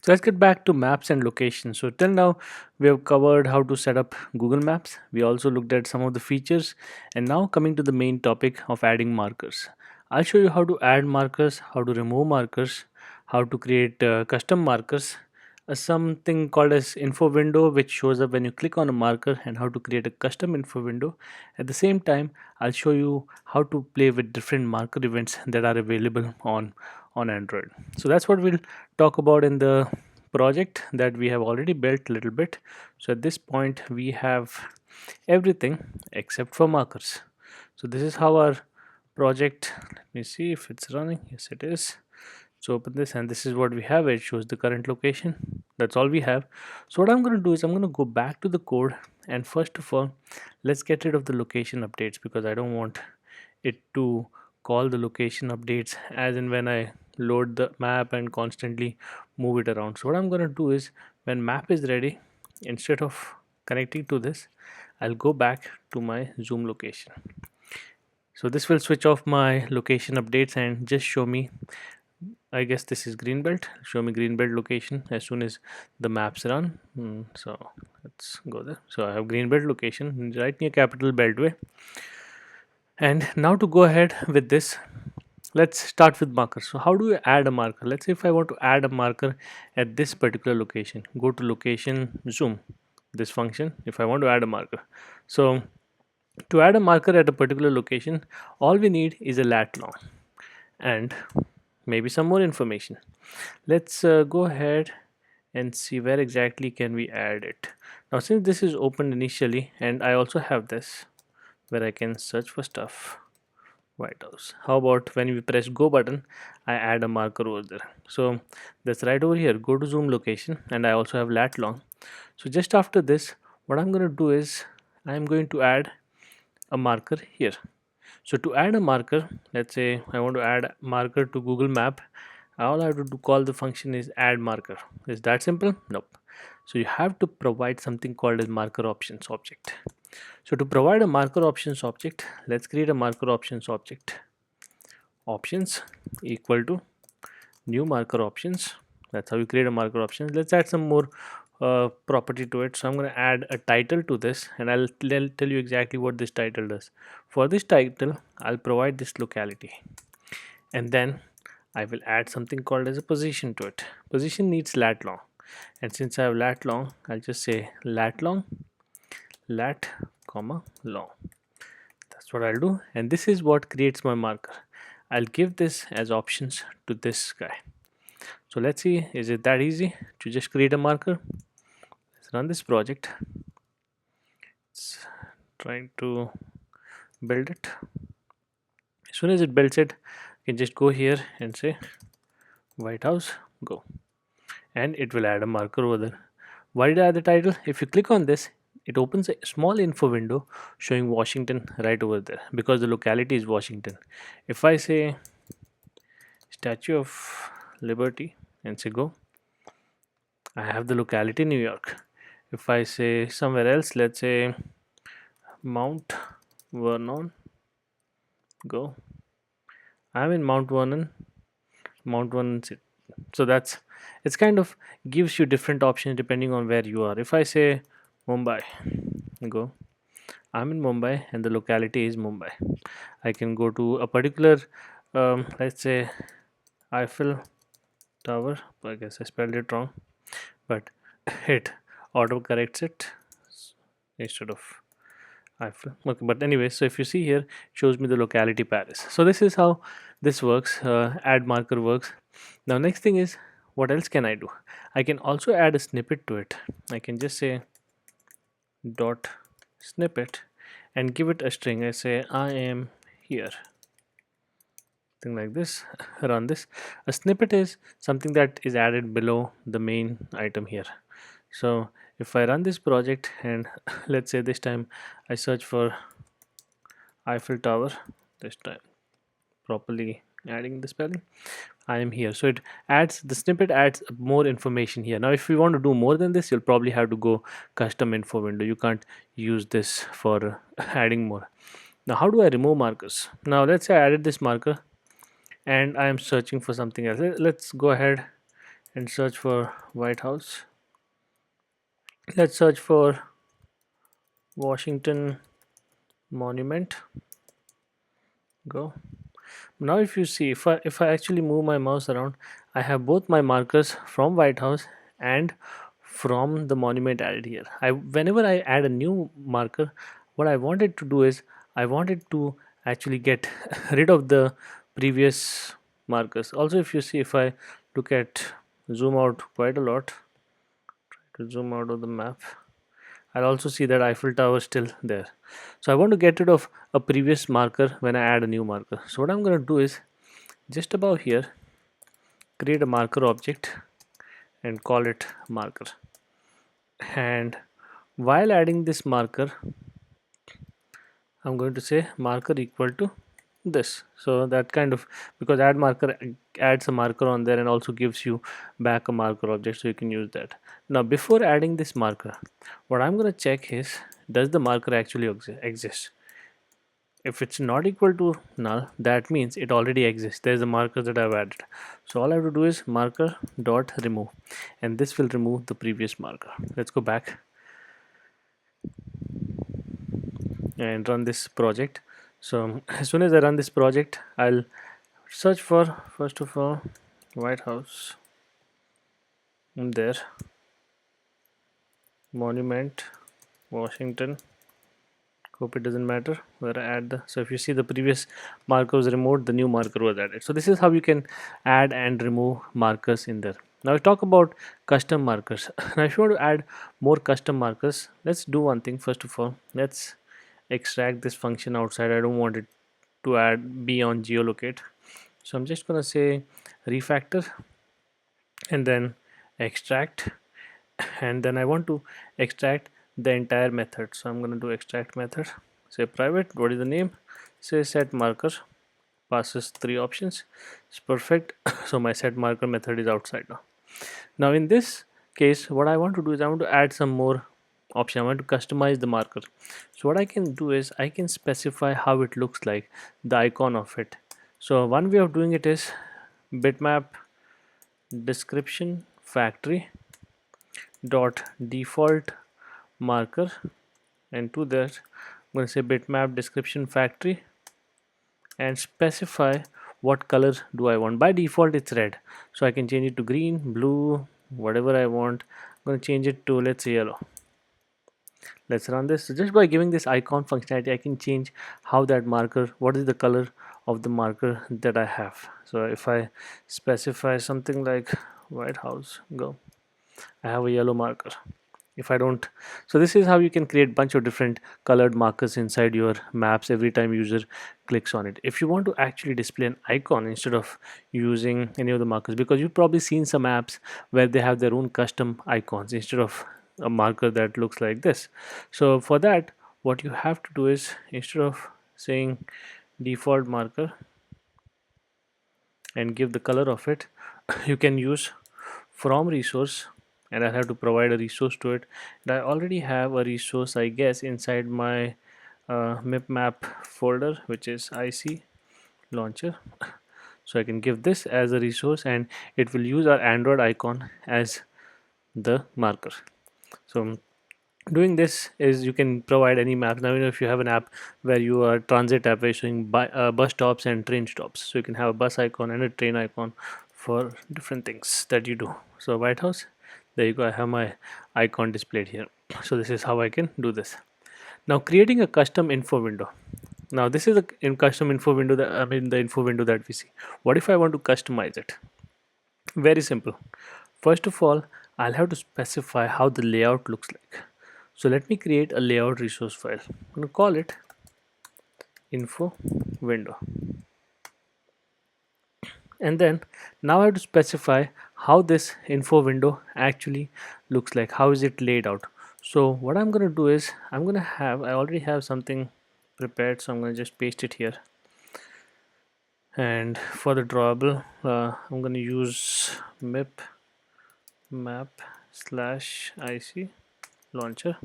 So let's get back to maps and location. So till now we have covered how to set up Google Maps. We also looked at some of the features, and now coming to the main topic of adding markers. I'll show you how to add markers, how to remove markers, how to create custom markers, something called as info window which shows up when you click on a marker, and how to create a custom info window. At the same time, I'll show you how to play with different marker events that are available on Android. So that's what we'll talk about in the project that we have already built a little bit. So at this point we have everything except for markers. So this is how our project, let me see if it's running. Yes, it is. So open this, and this is what we have. It shows the current location. That's all we have. So what I'm going to do is I'm going to go back to the code, and first of all, let's get rid of the location updates, because I don't want it to call the location updates as in when I load the map and constantly move it around. So what I'm going to do is, when map is ready, instead of connecting to this, I'll go back to my zoom location. So this will switch off my location updates and just show me, I guess this is greenbelt, show me greenbelt location as soon as the maps run. So let's go there. So I have greenbelt location right near Capital Beltway. And now to go ahead with this, let's start with markers. So how do you add a marker? Let's say if I want to add a marker at this particular location, go to location zoom, this function, if I want to add a marker. So to add a marker at a particular location, all we need is a lat long and maybe some more information. Let's go ahead and see where exactly can we add it. Now since this is open initially, and I also have this where I can search for stuff, White House. How about when we press go button, I add a marker over there. So that's right over here. Go to zoom location, and I also have lat long. So just after this, what I'm going to do is I'm going to add a marker here. So to add a marker, let's say I want to add marker to Google Map, all I have to do call the function is add marker. Is that simple? Nope. So you have to provide something called as marker options object. So to provide a marker options object, let's create a marker options object. Options equal to new marker options. That's how you create a marker options. Let's add some more property to it. So I'm going to add a title to this, and I'll tell you exactly what this title does. For this title, I'll provide this locality, and then I will add something called as a position to it. Position needs lat long, and since I have lat long, I'll just say lat long, lat comma long. That's what I'll do, and this is what creates my marker. I'll give this as options to this guy. So let's see, is it that easy to just create a marker? Let's run this project. It's trying to build it. As soon as it builds it, you can just go here and say White House, go, and it will add a marker over there. Why did I add the title? If you click on this, it opens a small info window showing Washington right over there, because the locality is Washington. If I say Statue of Liberty and say go, I have the locality New York. If I say somewhere else, let's say Mount Vernon, go, I'm in Mount Vernon, Mount Vernon. So that's, it's kind of gives you different options depending on where you are. If I say Mumbai, go, I'm in Mumbai and the locality is Mumbai. I can go to a particular, let's say Eiffel Tower. I guess I spelled it wrong, but it auto corrects it instead of Eiffel. Okay, but anyway, so if you see here, it shows me the locality Paris. So this is how this works. Add marker works. Now next thing is, what else can I do? I can also add a snippet to it. I can just say dot snippet and give it a string. I say I am here, thing like this. Run this. A snippet is something that is added below the main item here. So if I run this project and let's say this time I search for Eiffel Tower, this time properly adding the spelling, I am here. So it adds, the snippet adds more information here. Now if you want to do more than this, you'll probably have to go custom info window. You can't use this for adding more. Now how do I remove markers? Now let's say I added this marker and I am searching for something else. Let's go ahead and search for White House. Let's search for Washington Monument. Go. Now if you see, if I actually move my mouse around, I have both my markers from White House and from the monument added here. I Whenever I add a new marker, what I wanted to do is I wanted to actually get rid of the previous markers. Also, if you see, if I look at zoom out quite a lot, to zoom out of the map, I'll also see that Eiffel Tower is still there. So I want to get rid of a previous marker when I add a new marker. So what I'm going to do is just above here, create a marker object and call it marker. And while adding this marker, I'm going to say marker equal to this. So that kind of, because add marker adds a marker on there and also gives you back a marker object, so you can use that. Now before adding this marker, what I'm going to check is, does the marker actually exist? If it's not equal to null, that means it already exists. There's a marker that I've added. So all I have to do is marker dot remove, and this will remove the previous marker. Let's go back and run this project. So as soon as I run this project, I'll search for, first of all, White House, and there, monument, Washington. Hope it doesn't matter where I add the, so if you see, the previous marker was removed, the new marker was added. So this is how you can add and remove markers in there. Now we talk about custom markers. Now if you want to add more custom markers, let's do one thing. First of all, let's extract this function outside. I don't want it to add be on geolocate. So I'm just gonna say refactor and then extract, and then I want to extract the entire method. So I'm going to do extract method, say private, what is the name, say set marker, passes three options. It's perfect. So my set marker method is outside now. Now in this case, what I want to do is I want to add some more option. I want to customize the marker. So what I can do is I can specify how it looks like, the icon of it. So one way of doing it is bitmap description factory dot default marker, and to that I'm going to say bitmap description factory and specify what color do I want. By default it's red, so I can change it to green, blue, whatever I want. I'm going to change it to, let's say, yellow. Let's run this. So just by giving this icon functionality, I can change how that marker, what is the color of the marker that I have. So if I specify something like White House, go, I have a yellow marker. If I don't, so this is how you can create bunch of different colored markers inside your maps every time user clicks on it. If you want to actually display an icon instead of using any of the markers, because you've probably seen some apps where they have their own custom icons instead of a marker that looks like this. So for that, what you have to do is, instead of saying default marker and give the color of it, you can use from resource, and I have to provide a resource to it. And I already have a resource, I guess, inside my map folder, which is IC launcher. So I can give this as a resource and it will use our Android icon as the marker. So doing this is, you can provide any map. Now, if you have an app where you are transit app where you're showing bus stops and train stops, so you can have a bus icon and a train icon for different things that you do. So White House, there you go, I have my icon displayed here. So this is how I can do this. Now creating a custom info window. Now this is a custom info window that, I mean, the info window that we see. What if I want to customize it? Very simple. First of all, I'll have to specify how the layout looks like. So let me create a layout resource file. I'm going to call it info window. And then now I have to specify how this info window actually looks like. How is it laid out? So what I'm going to do is, I'm going to have, I already have something prepared, so I'm going to just paste it here. And for the drawable, I'm going to use mip map slash IC launcher.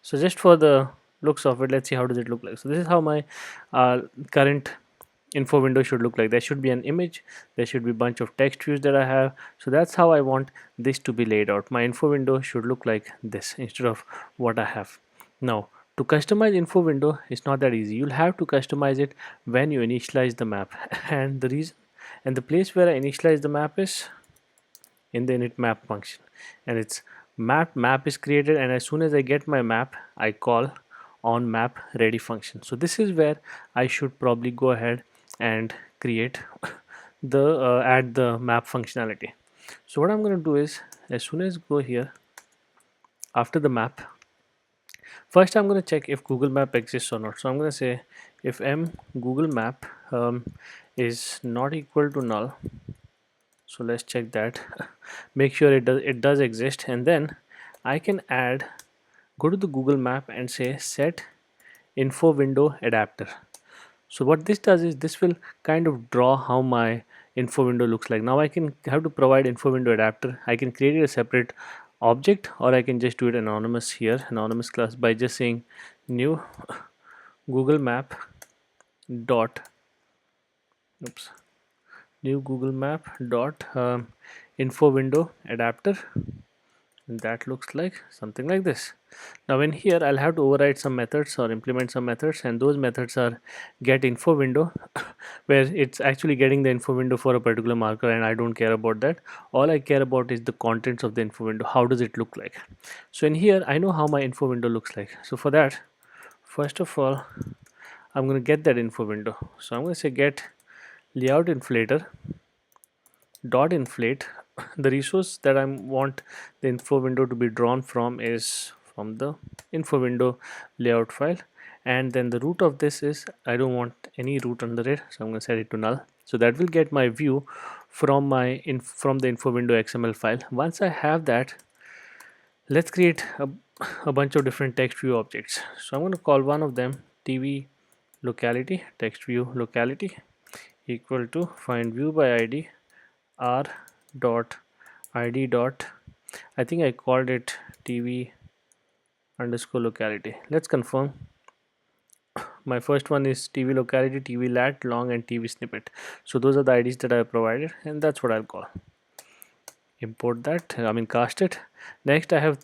So just for the looks of it, let's see how does it look like. So this is how my current info window should look like. There should be an image, there should be a bunch of text views that I have. So that's how I want this to be laid out. My info window should look like this instead of what I have now. To customize info window is not that easy. You'll have to customize it when you initialize the map and the reason and the place where I initialize the map is in the init map function, and it's map is created, and as soon as I get my map I call on map ready function. So this is where I should probably go ahead and create the add the map functionality. So what I'm going to do is, as soon as go here after the map, first I'm going to check if Google Map exists or not. So I'm going to say if m Google Map is not equal to null. So let's check that. Make sure it does exist, and then I can add, go to the Google Map and say set info window adapter. So what this does is this will kind of draw how my info window looks like. Now I can have to provide info window adapter. I can create a separate object, or I can just do it anonymous here, anonymous class, by just saying new Google Map dot oops new Google Map dot info window adapter, and that looks like something like this. Now in here I'll have to override some methods or implement some methods, and those methods are get info window where it's actually getting the info window for a particular marker, and I don't care about that. All I care about is the contents of the info window. How does it look like? So in here I know how my info window looks like. So for that, first of all, I'm going to get that info window. So I'm going to say get layout inflator dot inflate. The resource that I want the info window to be drawn from is from the info window layout file, and then the root of this is I don't want any root under it, so I'm going to set it to null. So that will get my view from from the info window XML file. Once I have that, let's create a bunch of different text view objects. So I'm going to call one of them TV locality, text view locality, equal to find view by id r dot id dot, I think I called it TV underscore locality. Let's confirm. My first one is TV locality, TV lat long, and TV snippet. So those are the IDs that I provided, and that's what I'll call. Import that, I mean cast it. Next I have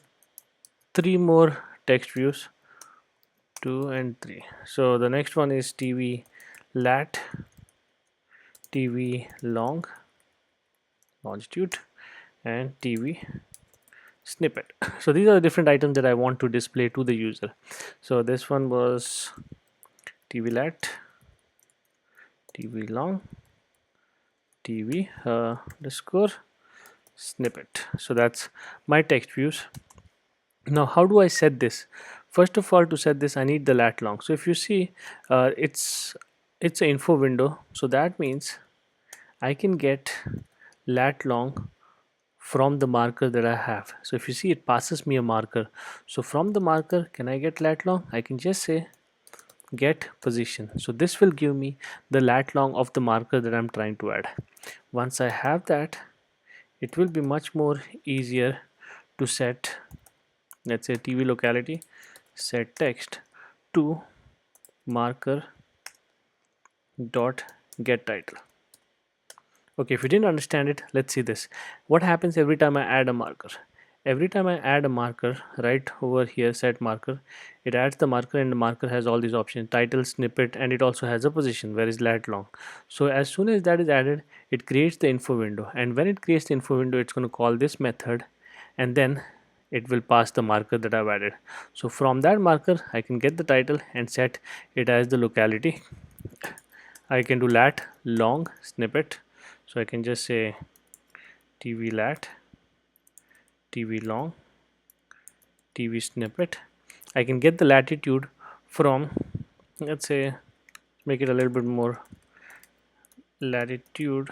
three more text views, 2 and 3. So the next one is TV lat, TV long, longitude, and TV snippet. So these are the different items that I want to display to the user. So this one was TV lat, TV long, TV underscore snippet. So that's my text views. Now how do I set this? First of all, to set this I need the lat long. So if you see, it's an info window, so that means I can get lat long from the marker that I have. So if you see, it passes me a marker. So from the marker, can I get lat long? I can just say get position. So this will give me the lat long of the marker that I'm trying to add. Once I have that, it will be much more easier to set, let's say TV locality, set text to marker dot get title. Okay, if you didn't understand it, let's see this. What happens every time I add a marker? Every time I add a marker, right over here, set marker, it adds the marker, and the marker has all these options: title, snippet, and it also has a position where is lat long. So as soon as that is added, it creates the info window, and when it creates the info window, it's going to call this method, and then it will pass the marker that I've added. So from that marker, I can get the title and set it as the locality. I can do lat long snippet. So I can just say TV lat, TV long, TV snippet. I can get the latitude from, let's say, make it a little bit more, latitude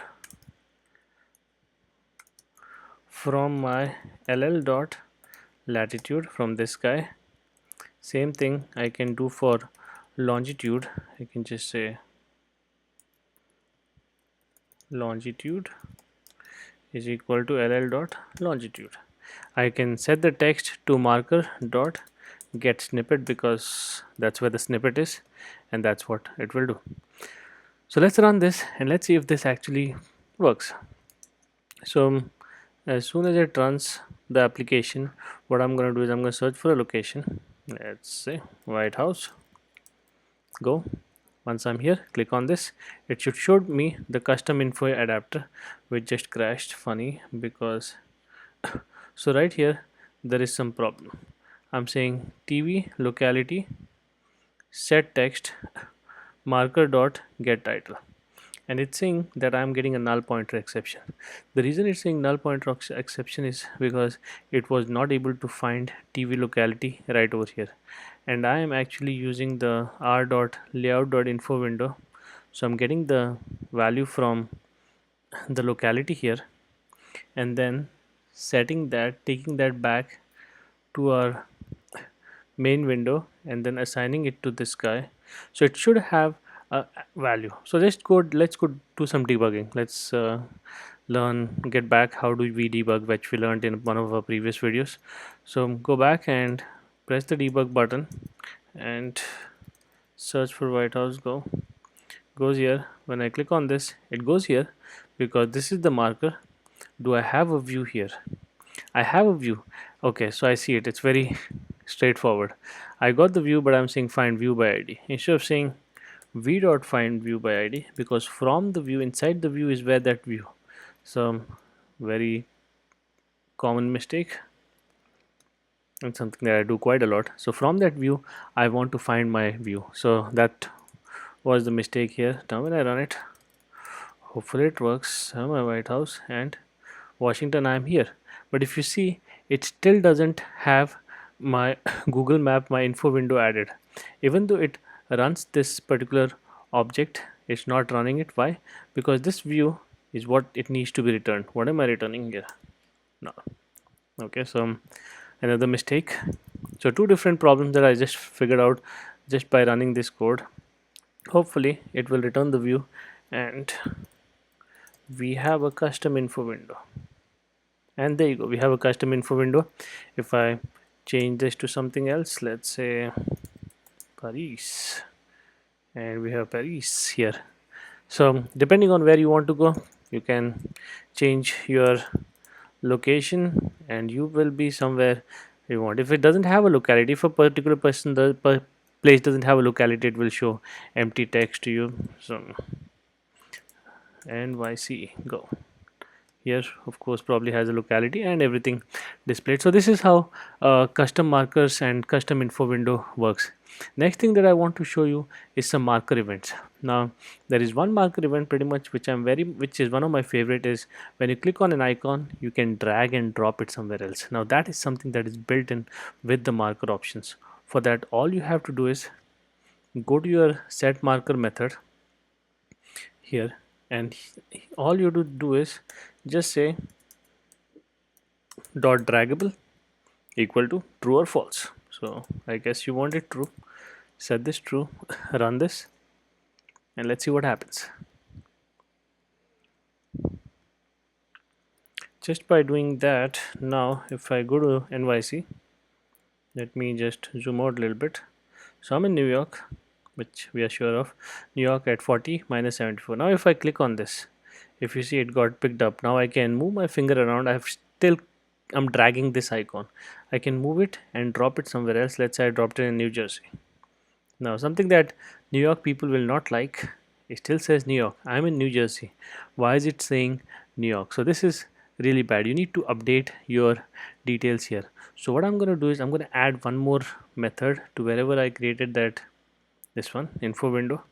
from my ll dot latitude from this guy. Same thing I can do for longitude. I can just say longitude is equal to ll dot longitude. I can set the text to marker dot get snippet because that's where the snippet is, and that's what it will do. So let's run this and let's see if this actually works. So as soon as it runs the application, what I'm going to do is I'm going to search for a location. Let's say White House. Go. Once I'm here, click on this. It should show me the custom info adapter, which just crashed. Funny because so right here there is some problem. I'm saying TV locality set text marker dot get title, and it's saying that I'm getting a null pointer exception. The reason it's saying null pointer exception is because it was not able to find TV locality right over here, and I am actually using the r dot layout dot info window. So I'm getting the value from the locality here, and then setting that, taking that back to our main window, and then assigning it to this guy. So it should have a value. So let's go do some debugging. Let's learn get back how do we debug, which we learned in one of our previous videos. So go back and press the debug button and search for White House. Goes here. When I click on this, it goes here because this is the marker. Do I have a view here? I have a view. Okay, so I see it. It's very straightforward. I got the view, but I'm saying find view by ID instead of saying v dot find view by ID, because from the view, inside the view is where that view. So very common mistake and something that I do quite a lot. So from that view, I want to find my view. So that was the mistake here. Now when I run it, hopefully it works. I'm at White House and Washington, I'm here. But if you see, it still doesn't have my Google Map, my info window added. Even though it runs this particular object, it's not running it. Why? Because this view is what it needs to be returned. What am I returning here? No. Okay, so another mistake. So two different problems that I just figured out just by running this code. Hopefully it will return the view, and we have a custom info window. And there you go, we have a custom info window. If I change this to something else, let's say Paris, and we have Paris here. So depending on where you want to go, you can change your location and you will be somewhere you want. If it doesn't have a locality, if a particular place doesn't have a locality, it will show empty text to you. So NYC, go. Here of course probably has a locality and everything displayed. So this is how custom markers and custom info window works. Next thing that I want to show you is some marker events. Now there is one marker event pretty much which is one of my favorite, is when you click on an icon you can drag and drop it somewhere else. Now that is something that is built in with the marker options. For that, all you have to do is go to your set marker method here, and all you do is just say dot draggable equal to true or false. So I guess you want it true. Set this true, run this, and let's see what happens. Just by doing that, now if I go to NYC, let me just zoom out a little bit. So I'm in New York, which we are sure of. New York at 40 minus 74. Now if I click on this, if you see, it got picked up. Now I can move my finger around. I'm dragging this icon. I can move it and drop it somewhere else. Let's say I dropped it in New Jersey. Now something that New York people will not like, it still says New York. I'm in New Jersey. Why is it saying New York? So this is really bad. You need to update your details here. So what I'm going to do is I'm going to add one more method to wherever I created that, this one info window.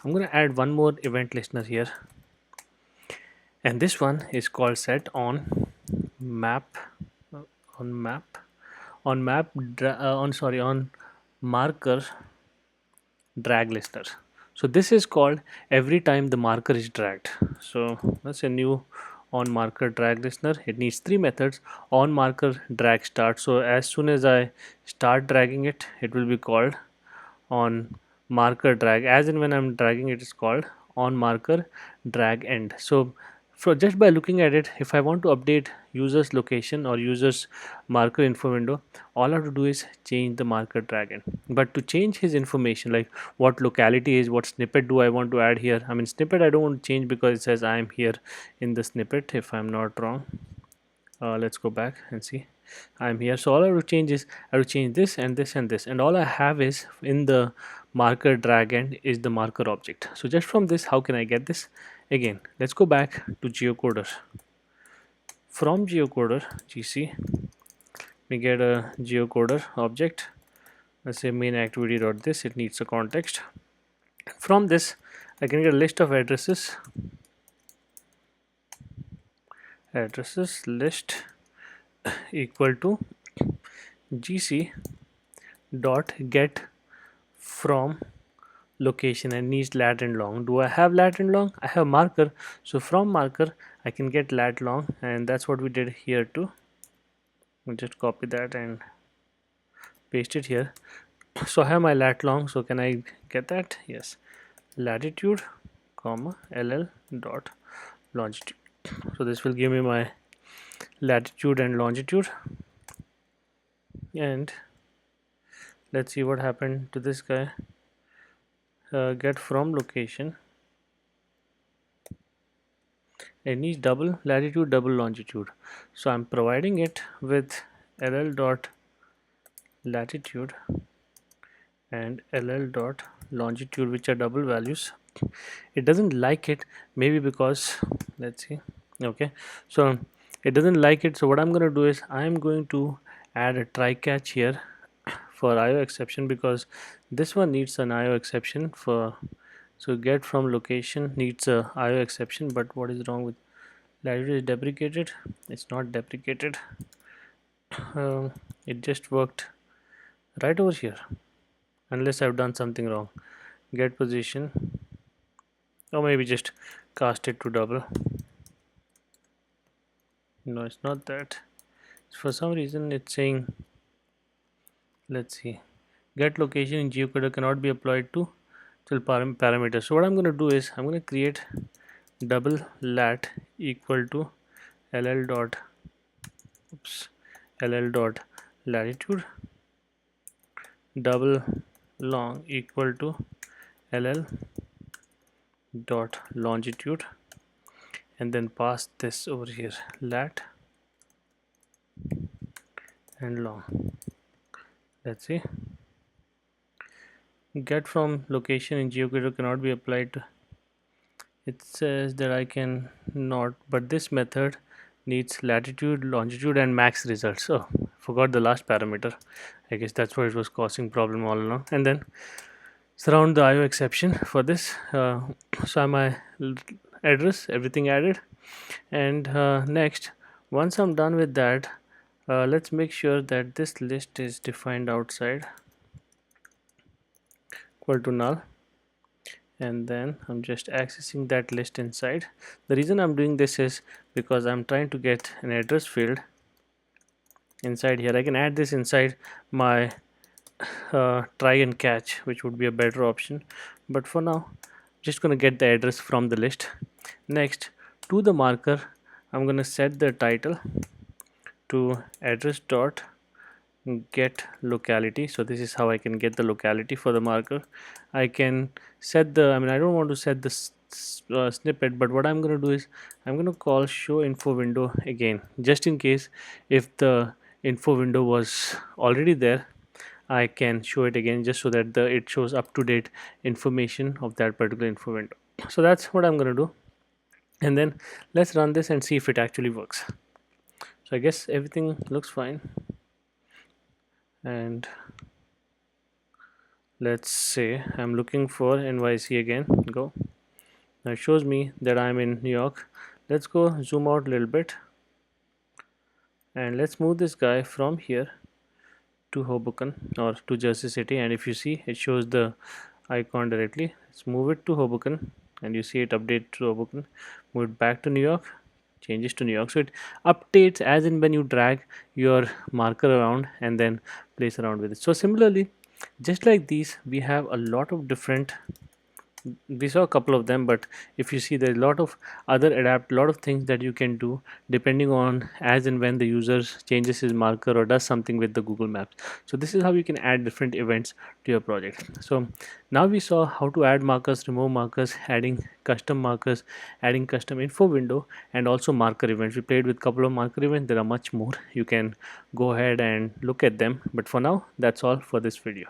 I'm going to add one more event listener here, and this one is called set on map on map on map on sorry on marker drag listener. So this is called every time the marker is dragged. So that's a new on marker drag listener. It needs three methods. On marker drag start. So as soon as I start dragging it, it will be called on marker drag. As in when I'm dragging it is called on marker drag end. So So just by looking at it, if I want to update user's location or user's marker info window, all I have to do is change the marker dragon. But to change his information, like what locality is, what snippet do I want to add here? I mean, snippet I don't want to change because it says I am here in the snippet, if I'm not wrong. Let's go back and see. I'm here. So all I have to change is I have to change this and this and this, and all I have is in the marker drag end is the marker object. So just from this, how can I get this? Again, let's go back to geocoder. From geocoder gc, we get a geocoder object. Let's say main activity dot this. It needs a context. From this, I can get a list of addresses. Addresses list equal to gc dot get from location and needs lat and long. Do I have lat and long? I have marker. So from marker I can get lat long, and that's what we did here too. We'll just copy that and paste it here. So I have my lat long. So can I get that? Yes. Latitude comma ll dot longitude. So this will give me my latitude and longitude, and let's see what happened to this guy. Get from location, it needs double latitude, double longitude. So I'm providing it with ll dot latitude and ll dot longitude, which are double values. It doesn't like it, maybe because, let's see. Okay, so it doesn't like it. So what I'm going to do is I'm going to add a try catch here for IO exception, because this one needs an IO exception for. So get from location needs a IO exception, but what is wrong with latitude? Is deprecated? It's not deprecated. It just worked right over here, unless I've done something wrong. Get position, or maybe just cast it to double. No, it's not that. For some reason it's saying, let's see, get location in geocoder cannot be applied to till parameter. So what I'm going to do is I'm going to create double lat equal to ll dot ll dot latitude, double long equal to ll dot longitude, and then pass this over here, lat and long. Let's see, get from location in geocoder cannot be applied to. It says that I can not, but this method needs latitude, longitude and max results. Oh, forgot the last parameter. I guess that's why it was causing problem all along. And then surround the IO exception for this. So my address, everything added. And next, once I'm done with that, let's make sure that this list is defined outside equal to null, and then I'm just accessing that list inside. The reason I'm doing this is because I'm trying to get an address field inside here. I can add this inside my try and catch, which would be a better option, but for now just going to get the address from the list. Next, to the marker, I'm going to set the title to address dot get locality. So this is how I can get the locality for the marker. I can set the, I mean, I don't want to set the snippet, but what I'm going to do is I'm going to call show info window again, just in case if the info window was already there, I can show it again, just so that it shows up to date information of that particular info window. So that's what I'm going to do, and then let's run this and see if it actually works. So I guess everything looks fine, and let's say I'm looking for NYC again. Go. Now it shows me that I'm in New York. Let's go zoom out a little bit, and let's move this guy from here to Hoboken or to Jersey City, and if you see, it shows the icon directly. Let's move it to Hoboken, and you see it update to Hoboken. Move it back to New York, changes to New York. So it updates as in when you drag your marker around and then place around with it. So similarly, just like these, we have a lot of different we saw a couple of them, but if you see, there's a lot of other adapt lot of things that you can do depending on as and when the user changes his marker or does something with the Google Maps. So this is how you can add different events to your project. So now we saw how to add markers, remove markers, adding custom markers, adding custom info window, and also marker events. We played with couple of marker events. There are much more. You can go ahead and look at them, but for now that's all for this video.